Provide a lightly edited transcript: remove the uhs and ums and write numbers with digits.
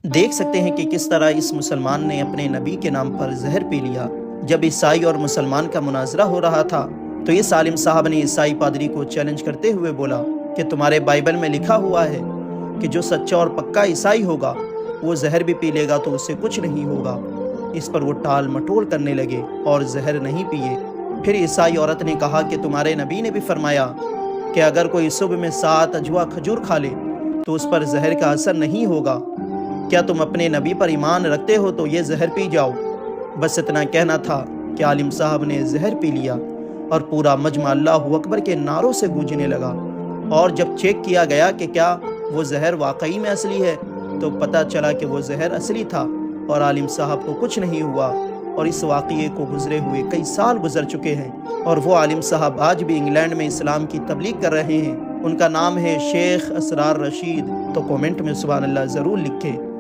دیکھ سکتے ہیں کہ کس طرح اس مسلمان نے اپنے نبی کے نام پر زہر پی لیا۔ جب عیسائی اور مسلمان کا مناظرہ ہو رہا تھا تو اس عالم صاحب نے عیسائی پادری کو چیلنج کرتے ہوئے بولا کہ تمہارے بائبل میں لکھا ہوا ہے کہ جو سچا اور پکا عیسائی ہوگا وہ زہر بھی پی لے گا تو اسے کچھ نہیں ہوگا۔ اس پر وہ ٹال مٹول کرنے لگے اور زہر نہیں پیے۔ پھر عیسائی عورت نے کہا کہ تمہارے نبی نے بھی فرمایا کہ اگر کوئی صبح میں 7 اجوا کھجور کھا لے تو اس پر زہر کا اثر نہیں ہوگا۔ کیا تم اپنے نبی پر ایمان رکھتے ہو تو یہ زہر پی جاؤ۔ بس اتنا کہنا تھا کہ عالم صاحب نے زہر پی لیا اور پورا مجمع اللہ اکبر کے نعروں سے گونجنے لگا۔ اور جب چیک کیا گیا کہ کیا وہ زہر واقعی میں اصلی ہے تو پتہ چلا کہ وہ زہر اصلی تھا اور عالم صاحب کو کچھ نہیں ہوا۔ اور اس واقعے کو گزرے ہوئے کئی سال گزر چکے ہیں اور وہ عالم صاحب آج بھی انگلینڈ میں اسلام کی تبلیغ کر رہے ہیں۔ ان کا نام ہے شیخ اسرار رشید۔ تو کومنٹ میں سبحان اللہ ضرور لکھیں۔